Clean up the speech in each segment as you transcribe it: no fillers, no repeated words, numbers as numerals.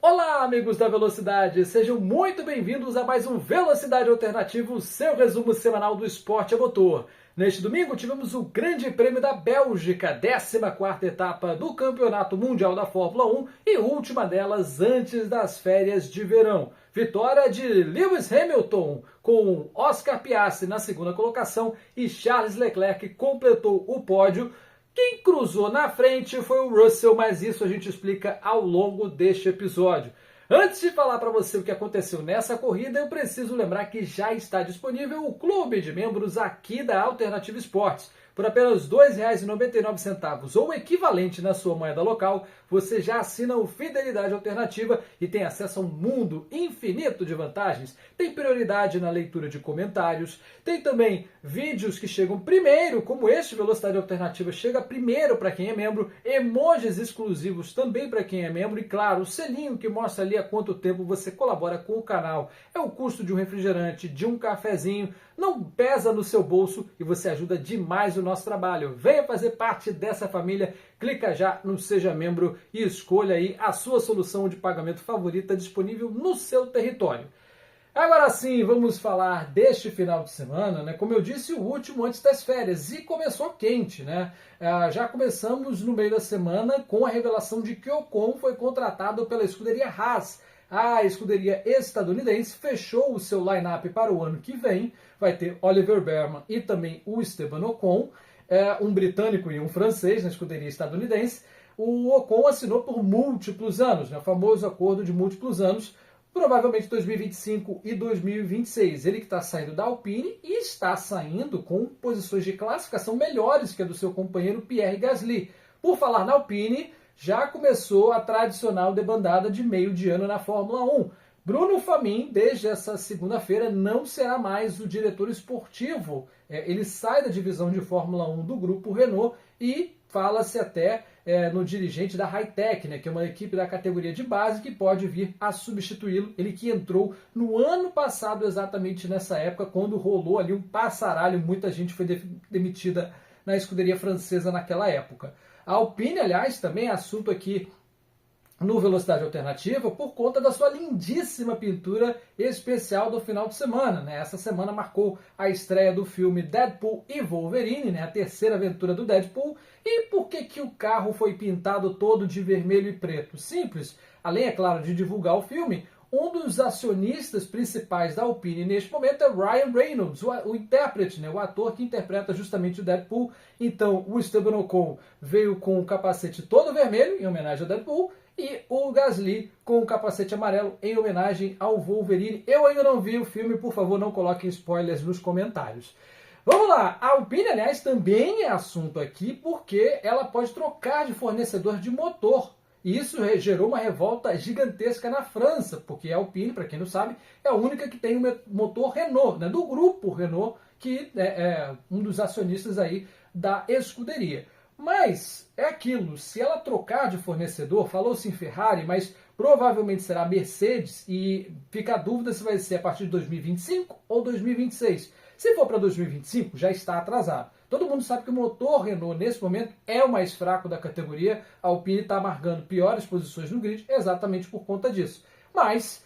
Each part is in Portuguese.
Olá, amigos da Velocidade! Sejam muito bem-vindos a mais um Velocidade Alternativo, seu resumo semanal do esporte a motor. Neste domingo tivemos o Grande Prêmio da Bélgica, 14ª etapa do Campeonato Mundial da Fórmula 1 e última delas antes das férias de verão. Vitória de Lewis Hamilton, com Oscar Piastri na segunda colocação e Charles Leclerc completou o pódio. Quem cruzou na frente foi o Russell, mas isso a gente explica ao longo deste episódio. Antes de falar para você o que aconteceu nessa corrida, eu preciso lembrar que já está disponível o clube de membros aqui da Alternativa Esportes. Por apenas R$ 2,99 ou o equivalente na sua moeda local, você já assina o Fidelidade Alternativa e tem acesso a um mundo infinito de vantagens. Tem prioridade na leitura de comentários, tem também vídeos que chegam primeiro, como este Velocidade Alternativa chega primeiro para quem é membro, emojis exclusivos também para quem é membro e, claro, o selinho que mostra ali há quanto tempo você colabora com o canal. É o custo de um refrigerante, de um cafezinho, não pesa no seu bolso e você ajuda demais o nosso trabalho. Venha fazer parte dessa família, clica já no Seja Membro e escolha aí a sua solução de pagamento favorita disponível no seu território. Agora sim, vamos falar deste final de semana, né? Como eu disse, o último antes das férias, e começou quente, né? Já começamos no meio da semana com a revelação de que Ocon foi contratado pela escuderia Haas. A escuderia estadunidense fechou o seu line-up para o ano que vem, vai ter Oliver Bearman e também o Esteban Ocon, um britânico e um francês na escuderia estadunidense. O Ocon assinou por múltiplos anos, né? O famoso acordo de múltiplos anos, provavelmente 2025 e 2026. Ele que está saindo da Alpine e está saindo com posições de classificação melhores que a do seu companheiro Pierre Gasly. Por falar na Alpine, já começou a tradicional debandada de meio de ano na Fórmula 1. Bruno Famin, desde essa segunda-feira, não será mais o diretor esportivo. Ele sai da divisão de Fórmula 1 do grupo Renault e fala-se até no dirigente da Hightech, né, que é uma equipe da categoria de base que pode vir a substituí-lo. Ele que entrou no ano passado, exatamente nessa época, quando rolou ali um passaralho, muita gente foi demitida na escuderia francesa naquela época. A Alpine, aliás, também é assunto aqui no Velocidade Alternativa por conta da sua lindíssima pintura especial do final de semana, né? Essa semana marcou a estreia do filme Deadpool e Wolverine, né? A terceira aventura do Deadpool. E por que o carro foi pintado todo de vermelho e preto? Simples. Além, é claro, de divulgar o filme, um dos acionistas principais da Alpine neste momento é Ryan Reynolds, o intérprete, né, o ator que interpreta justamente o Deadpool. Então, o Esteban Ocon veio com o capacete todo vermelho, em homenagem ao Deadpool, e o Gasly com o capacete amarelo, em homenagem ao Wolverine. Eu ainda não vi o filme, por favor, não coloquem spoilers nos comentários. Vamos lá, a Alpine, aliás, também é assunto aqui, porque ela pode trocar de fornecedor de motor. E isso gerou uma revolta gigantesca na França, porque a Alpine, para quem não sabe, é a única que tem um motor Renault, né, do grupo Renault, que é um dos acionistas aí da escuderia. Mas é aquilo, se ela trocar de fornecedor, falou-se em Ferrari, mas provavelmente será Mercedes, e fica a dúvida se vai ser a partir de 2025 ou 2026. Se for para 2025, já está atrasado. Todo mundo sabe que o motor Renault, nesse momento, é o mais fraco da categoria. A Alpine está amargando piores posições no grid exatamente por conta disso. Mas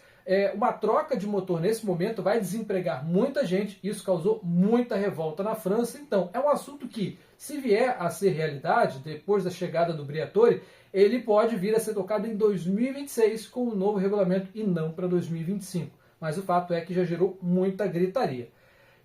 uma troca de motor nesse momento vai desempregar muita gente. Isso causou muita revolta na França. Então, é um assunto que, se vier a ser realidade, depois da chegada do Briatore, ele pode vir a ser tocado em 2026 com o novo regulamento e não para 2025. Mas o fato é que já gerou muita gritaria.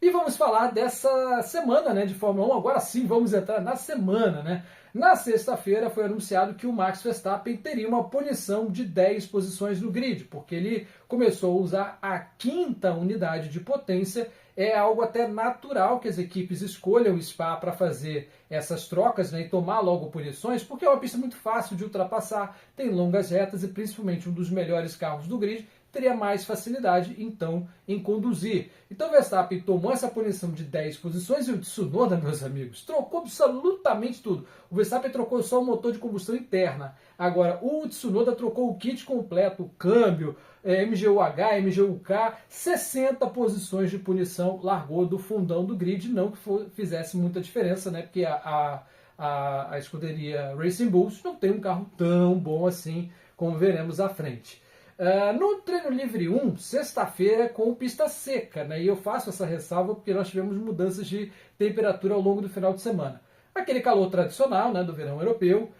E vamos falar dessa semana, né, de Fórmula 1. Agora sim, vamos entrar na semana, né? Na sexta-feira foi anunciado que o Max Verstappen teria uma punição de 10 posições no grid, porque ele começou a usar a quinta unidade de potência. É algo até natural que as equipes escolham o Spa para fazer essas trocas, né, e tomar logo punições, porque é uma pista muito fácil de ultrapassar, tem longas retas e principalmente um dos melhores carros do grid teria mais facilidade, então, em conduzir. Então, Verstappen tomou essa punição de 10 posições e o Tsunoda, meus amigos, trocou absolutamente tudo. O Verstappen trocou só o motor de combustão interna. Agora, o Tsunoda trocou o kit completo, o câmbio, MGU-H, MGU-K, 60 posições de punição, largou do fundão do grid, não que fizesse muita diferença, né? Porque a escuderia Racing Bulls não tem um carro tão bom assim, como veremos à frente. No treino livre 1, sexta-feira com pista seca, né? E eu faço essa ressalva porque nós tivemos mudanças de temperatura ao longo do final de semana. Aquele calor tradicional, né, do verão europeu.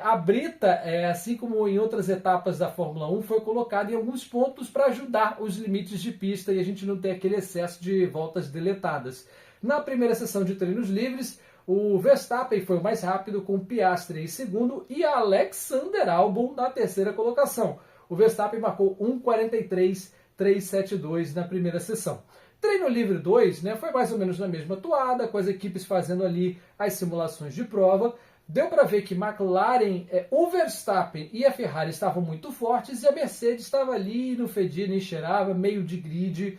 A brita, assim como em outras etapas da Fórmula 1, foi colocada em alguns pontos para ajudar os limites de pista e a gente não ter aquele excesso de voltas deletadas. Na primeira sessão de treinos livres, o Verstappen foi o mais rápido com Piastri em segundo e Alexander Albon na terceira colocação. O Verstappen marcou 1:43.372 na primeira sessão. Treino livre 2, né, foi mais ou menos na mesma toada, com as equipes fazendo ali as simulações de prova. Deu para ver que McLaren, o Verstappen e a Ferrari estavam muito fortes e a Mercedes estava ali, não fedia nem cheirava, meio de grid.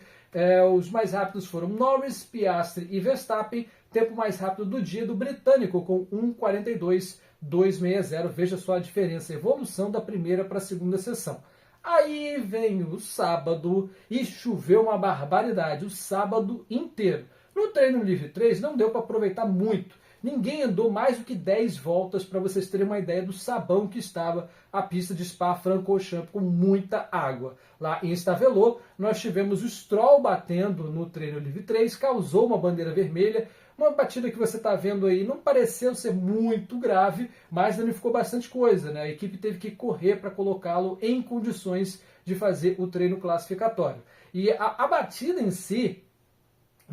Os mais rápidos foram Norris, Piastri e Verstappen, tempo mais rápido do dia do britânico com 1:42.260. Veja só a diferença, a evolução da primeira para a segunda sessão. Aí vem o sábado e choveu uma barbaridade o sábado inteiro. No treino livre 3 não deu para aproveitar muito. Ninguém andou mais do que 10 voltas para vocês terem uma ideia do sabão que estava a pista de Spa-Francorchamps com muita água. Lá em Stavelot, nós tivemos o Stroll batendo no treino livre 3, causou uma bandeira vermelha. Uma batida que você está vendo aí não pareceu ser muito grave, mas danificou bastante coisa, né? A equipe teve que correr para colocá-lo em condições de fazer o treino classificatório. E a batida em si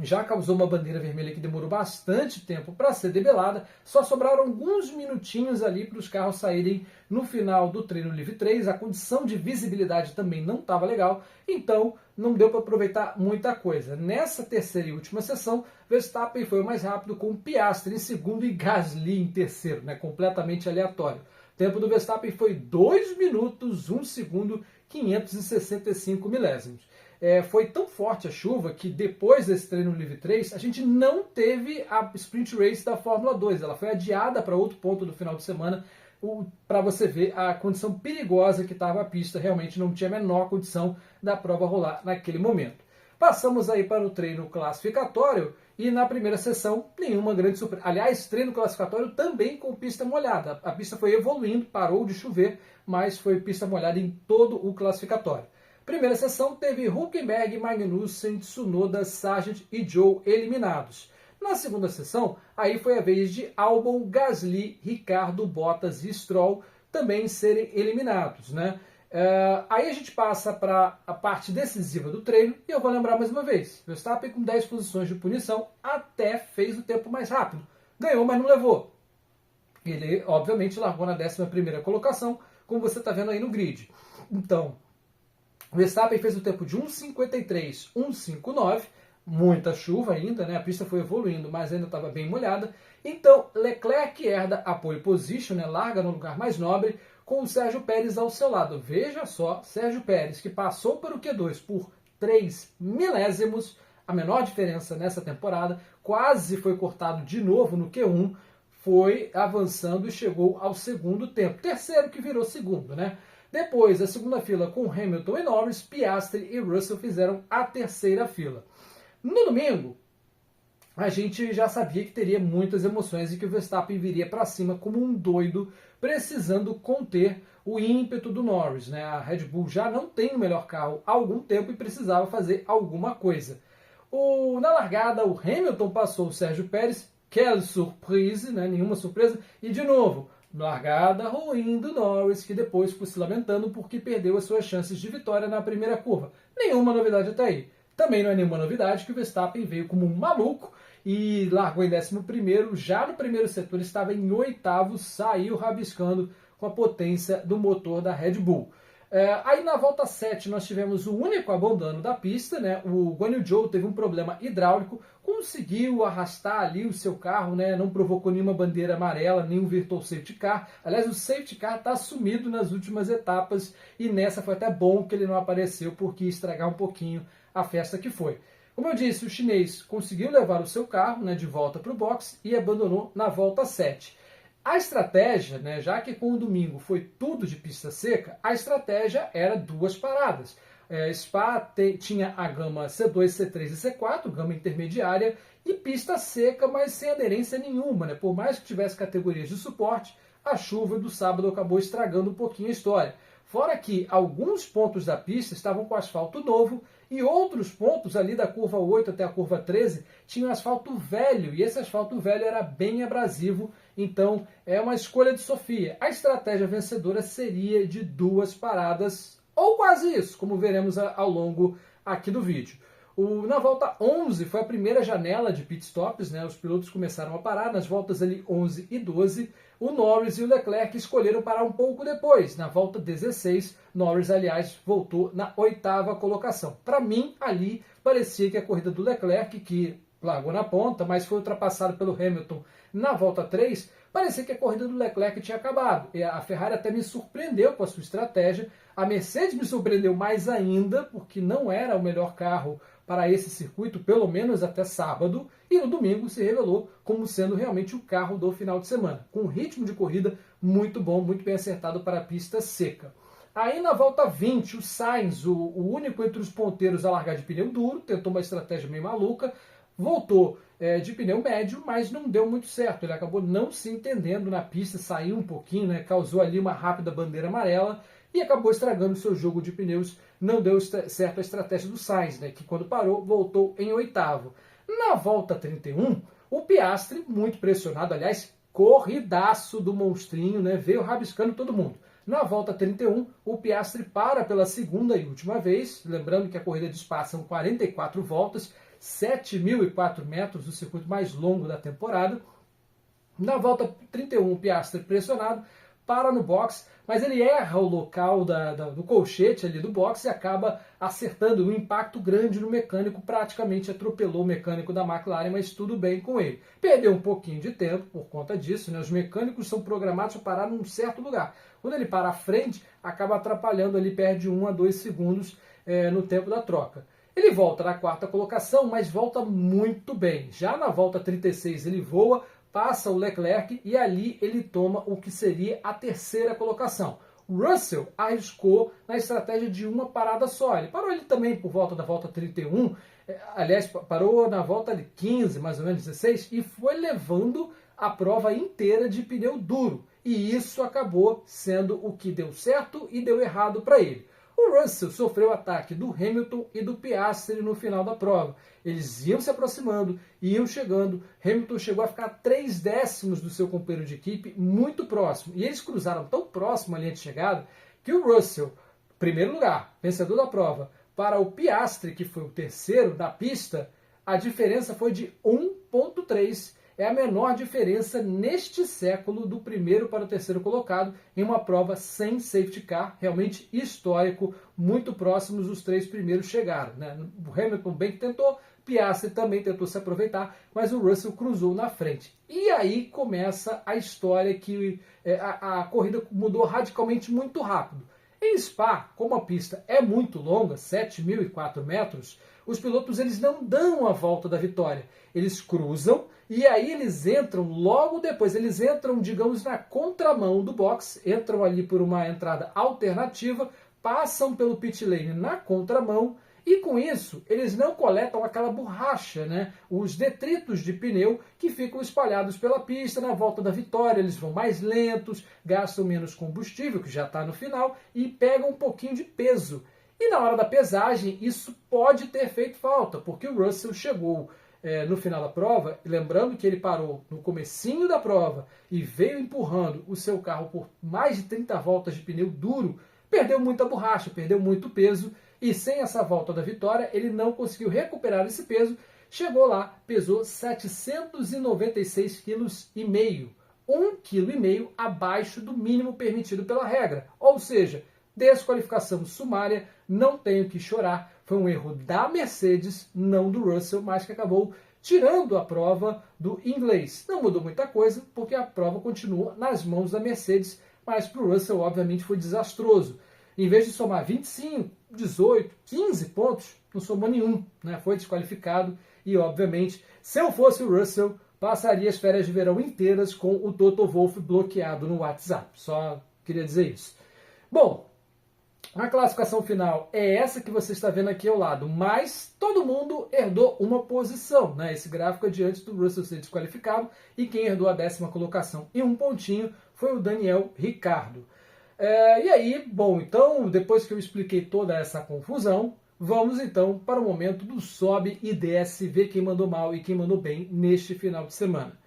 já causou uma bandeira vermelha que demorou bastante tempo para ser debelada, só sobraram alguns minutinhos ali para os carros saírem no final do treino livre 3, a condição de visibilidade também não estava legal, então não deu para aproveitar muita coisa. Nessa terceira e última sessão, Verstappen foi o mais rápido com Piastri em segundo e Gasly em terceiro, né? Completamente aleatório. O tempo do Verstappen foi 2 minutos, 1 segundo, 565 milésimos. Foi tão forte a chuva que depois desse treino livre 3, a gente não teve a Sprint Race da Fórmula 2. Ela foi adiada para outro ponto do final de semana, para você ver a condição perigosa que estava a pista. Realmente não tinha a menor condição da prova rolar naquele momento. Passamos aí para o treino classificatório e na primeira sessão nenhuma grande surpresa. Aliás, treino classificatório também com pista molhada. A pista foi evoluindo, parou de chover, mas foi pista molhada em todo o classificatório. Primeira sessão teve Hülkenberg, Magnussen, Tsunoda, Sargent e Zhou eliminados. Na segunda sessão, aí foi a vez de Albon, Gasly, Ricardo, Bottas e Stroll também serem eliminados, né? Aí a gente passa para a parte decisiva do treino e eu vou lembrar mais uma vez. Verstappen com 10 posições de punição até fez o tempo mais rápido. Ganhou, mas não levou. Ele, obviamente, largou na 11ª colocação, como você está vendo aí no grid. Então, Verstappen fez o tempo de 1:53.159, muita chuva ainda, né? A pista foi evoluindo, mas ainda estava bem molhada. Então, Leclerc herda a pole position, né? Larga no lugar mais nobre, com o Sérgio Pérez ao seu lado. Veja só, Sérgio Pérez, que passou para o Q2 por 3 milésimos, a menor diferença nessa temporada, quase foi cortado de novo no Q1, foi avançando e chegou ao segundo tempo. Terceiro que virou segundo, né? Depois, a segunda fila com Hamilton e Norris, Piastri e Russell fizeram a terceira fila. No domingo, a gente já sabia que teria muitas emoções e que o Verstappen viria para cima como um doido, precisando conter o ímpeto do Norris, né? A Red Bull já não tem o melhor carro há algum tempo e precisava fazer alguma coisa. Na largada, o Hamilton passou o Sérgio Pérez, quelle surprise, né? Nenhuma surpresa, e de novo, largada ruim do Norris, que depois ficou se lamentando porque perdeu as suas chances de vitória na primeira curva. Nenhuma novidade até aí. Também não é nenhuma novidade que o Verstappen veio como um maluco e largou em 11º, já no primeiro setor estava em 8º, saiu rabiscando com a potência do motor da Red Bull. Aí na volta 7 nós tivemos o único abandono da pista, né? O Guan Yu Zhou teve um problema hidráulico, conseguiu arrastar ali o seu carro, né? Não provocou nenhuma bandeira amarela, nenhum virtual safety car. Aliás, o safety car está sumido nas últimas etapas e nessa foi até bom que ele não apareceu porque ia estragar um pouquinho a festa que foi. Como eu disse, o chinês conseguiu levar o seu carro, né, de volta para o box e abandonou na volta 7. A estratégia, né, já que com o domingo foi tudo de pista seca, a estratégia era 2 paradas. Spa tinha a gama C2, C3 e C4, gama intermediária, e pista seca, mas sem aderência nenhuma, né? Por mais que tivesse categorias de suporte, a chuva do sábado acabou estragando um pouquinho a história. Fora que alguns pontos da pista estavam com asfalto novo e outros pontos ali da curva 8 até a curva 13 tinham asfalto velho, e esse asfalto velho era bem abrasivo, então é uma escolha de Sofia. A estratégia vencedora seria de 2 paradas, ou quase isso, como veremos ao longo aqui do vídeo. Na volta 11 foi a primeira janela de pitstops, né? Os pilotos começaram a parar nas voltas ali 11 e 12. O Norris e o Leclerc escolheram parar um pouco depois. Na volta 16, Norris, aliás, voltou na 8ª colocação. Para mim, ali, parecia que a corrida do Leclerc, que largou na ponta, mas foi ultrapassado pelo Hamilton na volta 3, parecia que a corrida do Leclerc tinha acabado. E a Ferrari até me surpreendeu com a sua estratégia. A Mercedes me surpreendeu mais ainda, porque não era o melhor carro para esse circuito, pelo menos até sábado, e no domingo se revelou como sendo realmente o carro do final de semana, com um ritmo de corrida muito bom, muito bem acertado para a pista seca. Aí na volta 20, o Sainz, o único entre os ponteiros a largar de pneu duro, tentou uma estratégia meio maluca, voltou de pneu médio, mas não deu muito certo. Ele acabou não se entendendo na pista, saiu um pouquinho, né, causou ali uma rápida bandeira amarela e acabou estragando seu jogo de pneus. Não deu certo a estratégia do Sainz, né, que quando parou, voltou em 8º. Na volta 31, o Piastri, muito pressionado, aliás, corridaço do monstrinho, né, veio rabiscando todo mundo. Na volta 31, o Piastri para pela segunda e última vez, lembrando que a corrida de Spa são 44 voltas, 7.004 metros, o circuito mais longo da temporada. Na volta 31, o Piastri pressionado, para no box, mas ele erra o local do colchete ali do box e acaba acertando um impacto grande no mecânico, praticamente atropelou o mecânico da McLaren, mas tudo bem com ele. Perdeu um pouquinho de tempo por conta disso, né? Os mecânicos são programados para parar num certo lugar. Quando ele para à frente, acaba atrapalhando ali, perde 1 a 2 segundos no tempo da troca. Ele volta na 4ª colocação, mas volta muito bem. Já na volta 36 ele voa, passa o Leclerc e ali ele toma o que seria a 3ª colocação. O Russell arriscou na estratégia de uma parada só. Ele parou ele também por volta da volta 31, aliás, parou na volta 15, mais ou menos 16, e foi levando a prova inteira de pneu duro. E isso acabou sendo o que deu certo e deu errado para ele. O Russell sofreu ataque do Hamilton e do Piastri no final da prova. Eles iam se aproximando, iam chegando. Hamilton chegou a ficar 3 décimos do seu companheiro de equipe, muito próximo. E eles cruzaram tão próximo à linha de chegada que o Russell, primeiro lugar, vencedor da prova, para o Piastri, que foi o 3º da pista, a diferença foi de 1,3. É a menor diferença neste século do primeiro para o 3º colocado em uma prova sem safety car, realmente histórico, muito próximos os 3 primeiros chegaram, né? O Hamilton bem que tentou, Piastri também tentou se aproveitar, mas o Russell cruzou na frente. E aí começa a história que a corrida mudou radicalmente muito rápido. Em Spa, como a pista é muito longa, 7.004 metros, os pilotos eles não dão a volta da vitória. Eles cruzam e aí eles entram logo depois. Eles entram, digamos, na contramão do box, entram ali por uma entrada alternativa, passam pelo pit lane na contramão e com isso eles não coletam aquela borracha, né? Os detritos de pneu que ficam espalhados pela pista na volta da vitória. Eles vão mais lentos, gastam menos combustível, que já está no final, e pegam um pouquinho de peso. E na hora da pesagem isso pode ter feito falta, porque o Russell chegou no final da prova, lembrando que ele parou no comecinho da prova e veio empurrando o seu carro por mais de 30 voltas de pneu duro, perdeu muita borracha, perdeu muito peso, e sem essa volta da vitória ele não conseguiu recuperar esse peso, chegou lá, pesou 796,5 kg, 1,5 kg abaixo do mínimo permitido pela regra, ou seja, desqualificação sumária, não tenho que chorar, foi um erro da Mercedes, não do Russell, mas que acabou tirando a prova do inglês. Não mudou muita coisa, porque a prova continua nas mãos da Mercedes, mas para o Russell, obviamente, foi desastroso. Em vez de somar 25, 18, 15 pontos, não somou nenhum, né? Foi desqualificado e, obviamente, se eu fosse o Russell, passaria as férias de verão inteiras com o Toto Wolff bloqueado no WhatsApp. Só queria dizer isso. Bom, a classificação final é essa que você está vendo aqui ao lado, mas todo mundo herdou uma posição, né? Esse gráfico é diante do Russell ser desqualificado e quem herdou a 10ª colocação e um pontinho foi o Daniel Ricciardo. E aí, bom, então, depois que eu expliquei toda essa confusão, vamos então para o momento do sobe e desce, ver quem mandou mal e quem mandou bem neste final de semana.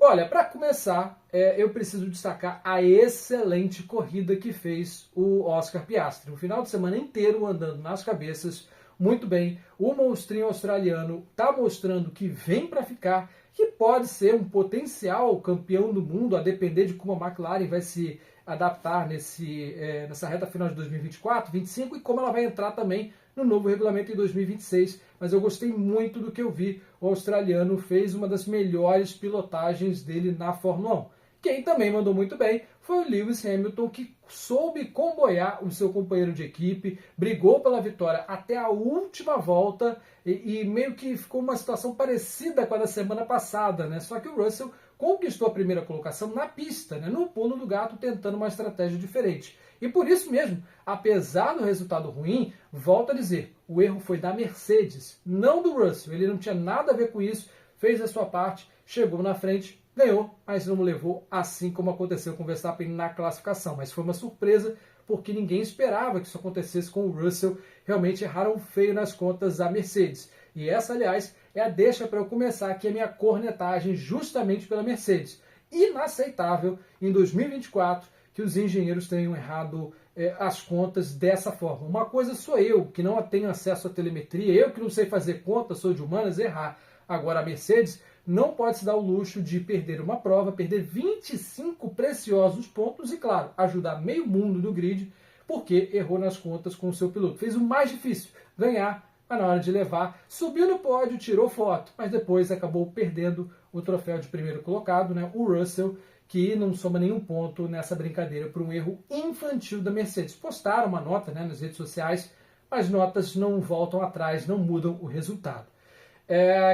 Olha, para começar, eu preciso destacar a excelente corrida que fez o Oscar Piastri. O final de semana inteiro andando nas cabeças, muito bem. O monstrinho australiano está mostrando que vem para ficar, que pode ser um potencial campeão do mundo, a depender de como a McLaren vai se adaptar nessa reta final de 2024, 2025 e como ela vai entrar também no novo regulamento em 2026, mas eu gostei muito do que eu vi. O australiano fez uma das melhores pilotagens dele na Fórmula 1. Quem também mandou muito bem foi o Lewis Hamilton, que soube comboiar o seu companheiro de equipe, brigou pela vitória até a última volta e meio que ficou uma situação parecida com a da semana passada, né? Só que o Russell conquistou a primeira colocação na pista, né? No pulo do gato, tentando uma estratégia diferente. E por isso mesmo, apesar do resultado ruim, volto a dizer, o erro foi da Mercedes, não do Russell. Ele não tinha nada a ver com isso, fez a sua parte, chegou na frente, ganhou, mas não levou, assim como aconteceu com o Verstappen na classificação. Mas foi uma surpresa, porque ninguém esperava que isso acontecesse com o Russell. Realmente erraram feio nas contas da Mercedes. E essa, aliás, é a deixa para eu começar aqui a minha cornetagem justamente pela Mercedes. Inaceitável em 2024 que os engenheiros tenham errado as contas dessa forma. Uma coisa sou eu, que não tenho acesso à telemetria, eu que não sei fazer contas, sou de humanas, errar. Agora a Mercedes não pode se dar o luxo de perder uma prova, perder 25 preciosos pontos e, claro, ajudar meio mundo no grid, porque errou nas contas com o seu piloto. Fez o mais difícil, ganhar, mas na hora de levar, subiu no pódio, tirou foto, mas depois acabou perdendo o troféu de primeiro colocado, né? O Russell, que não soma nenhum ponto nessa brincadeira por um erro infantil da Mercedes. Postaram uma nota, né, nas redes sociais, mas notas não voltam atrás, não mudam o resultado.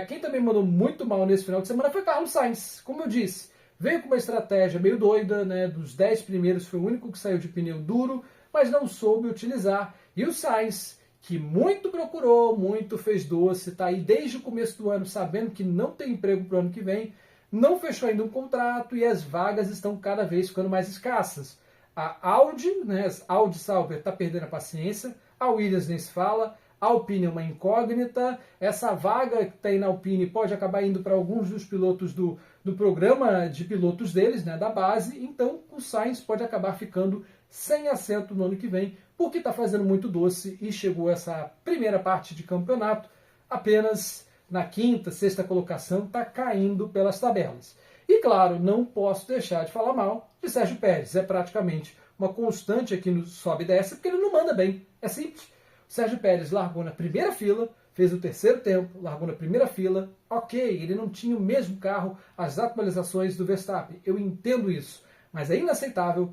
Quem também mandou muito mal nesse final de semana foi Carlos Sainz. Como eu disse, veio com uma estratégia meio doida, né? Dos 10 primeiros foi o único que saiu de pneu duro, mas não soube utilizar. E o Sainz, que muito procurou, muito fez doce, está aí desde o começo do ano sabendo que não tem emprego para o ano que vem, não fechou ainda um contrato e as vagas estão cada vez ficando mais escassas. A Audi, né, a Audi Sauber está perdendo a paciência, a Williams nem se fala, a Alpine é uma incógnita, essa vaga que tem na Alpine pode acabar indo para alguns dos pilotos do programa de pilotos deles, né, da base, então o Sainz pode acabar ficando sem assento no ano que vem, porque está fazendo muito doce e chegou essa primeira parte de campeonato apenas na quinta, sexta colocação, está caindo pelas tabelas. E claro, não posso deixar de falar mal de Sérgio Pérez, é praticamente uma constante aqui no sobe e desce, porque ele não manda bem, é simples. Sérgio Pérez largou na primeira fila, fez o terceiro tempo, largou na primeira fila, ok, ele não tinha o mesmo carro, as atualizações do Verstappen, eu entendo isso, mas é inaceitável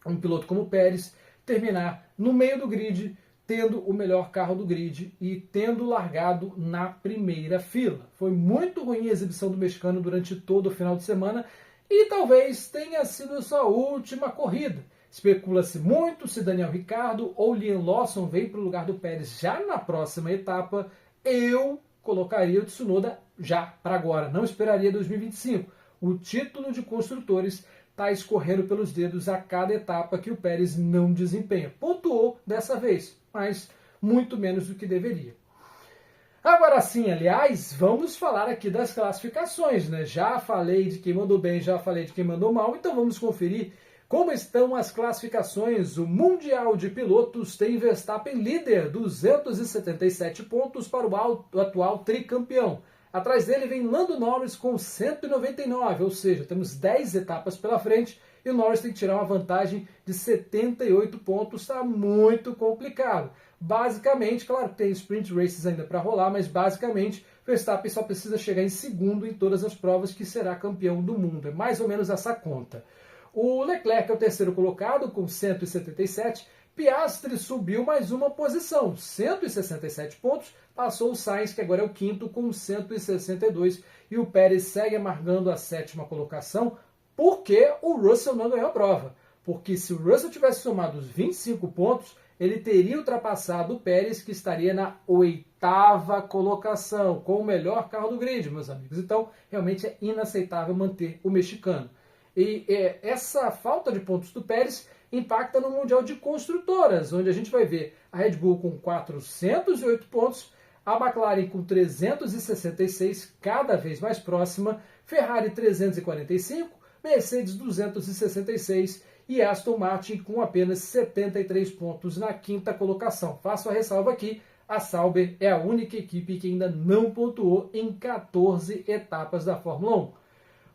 um piloto como o Pérez terminar no meio do grid, tendo o melhor carro do grid e tendo largado na primeira fila. Foi muito ruim a exibição do mexicano durante todo o final de semana e talvez tenha sido sua última corrida. Especula-se muito se Daniel Ricciardo ou Liam Lawson vem para o lugar do Pérez já na próxima etapa. Eu colocaria o Tsunoda já, para agora. Não esperaria 2025. O título de construtores está escorrendo pelos dedos a cada etapa que o Pérez não desempenha. Pontuou dessa vez, mas muito menos do que deveria. Agora sim, aliás, vamos falar aqui das classificações, né? Já falei de quem mandou bem, já falei de quem mandou mal, então vamos conferir como estão as classificações. O Mundial de Pilotos tem Verstappen líder, 277 pontos para o atual tricampeão. Atrás dele vem Lando Norris com 199, ou seja, temos 10 etapas pela frente e o Norris tem que tirar uma vantagem de 78 pontos, está muito complicado. Basicamente, claro que tem sprint races ainda para rolar, mas basicamente Verstappen só precisa chegar em segundo em todas as provas que será campeão do mundo. É mais ou menos essa conta. O Leclerc é o terceiro colocado com 177, Piastri subiu mais uma posição, 167 pontos, passou o Sainz, que agora é o quinto, com 162, e o Pérez segue amargando a sétima colocação, porque o Russell não ganhou a prova. Porque se o Russell tivesse somado os 25 pontos, ele teria ultrapassado o Pérez, que estaria na oitava colocação, com o melhor carro do grid, meus amigos. Então, realmente é inaceitável manter o mexicano. E essa falta de pontos do Pérez impacta no Mundial de Construtoras, onde a gente vai ver a Red Bull com 408 pontos, a McLaren com 366, cada vez mais próxima, Ferrari 345, Mercedes 266 e Aston Martin com apenas 73 pontos na quinta colocação. Faço a ressalva aqui, a Sauber é a única equipe que ainda não pontuou em 14 etapas da Fórmula 1.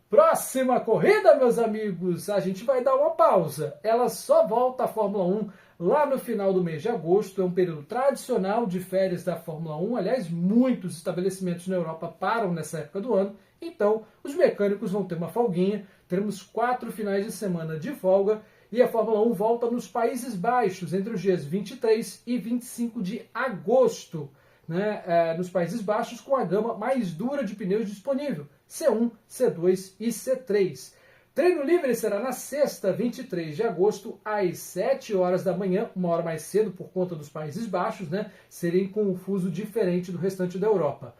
Próxima corrida, meus amigos, a gente vai dar uma pausa. Ela só volta à Fórmula 1 lá no final do mês de agosto. É um período tradicional de férias da Fórmula 1. Aliás, muitos estabelecimentos na Europa param nessa época do ano. Então, os mecânicos vão ter uma folguinha. Teremos 4 finais de semana de folga. E a Fórmula 1 volta nos Países Baixos entre os dias 23 e 25 de agosto. Nos Países Baixos, com a gama mais dura de pneus disponível, C1, C2 e C3. Treino livre será na sexta, 23 de agosto, às 7 horas da manhã, uma hora mais cedo por conta dos Países Baixos, serem com um fuso diferente do restante da Europa.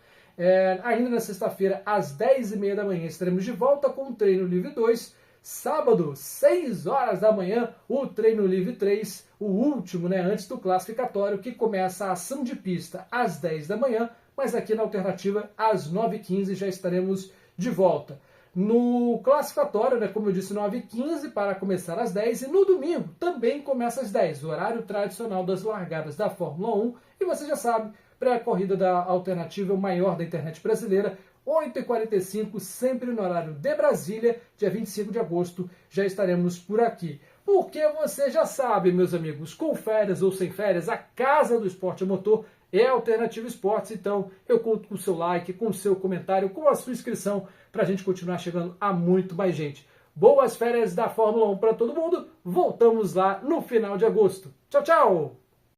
Ainda na sexta-feira, às 10h30 da manhã, estaremos de volta com o treino livre 2, sábado, 6 horas da manhã, o treino livre 3, o último, antes do classificatório, que começa a ação de pista às 10 da manhã, mas aqui na alternativa, às 9h15, já estaremos de volta. No classificatório, como eu disse, 9h15 para começar às 10, e no domingo também começa às 10, o horário tradicional das largadas da Fórmula 1, e você já sabe, pré-corrida da alternativa, o maior da internet brasileira, 8h45, sempre no horário de Brasília, dia 25 de agosto, já estaremos por aqui. Porque você já sabe, meus amigos, com férias ou sem férias, a casa do esporte a motor é a Alternativa Esportes, então eu conto com o seu like, com o seu comentário, com a sua inscrição, para a gente continuar chegando a muito mais gente. Boas férias da Fórmula 1 para todo mundo, voltamos lá no final de agosto. Tchau, tchau!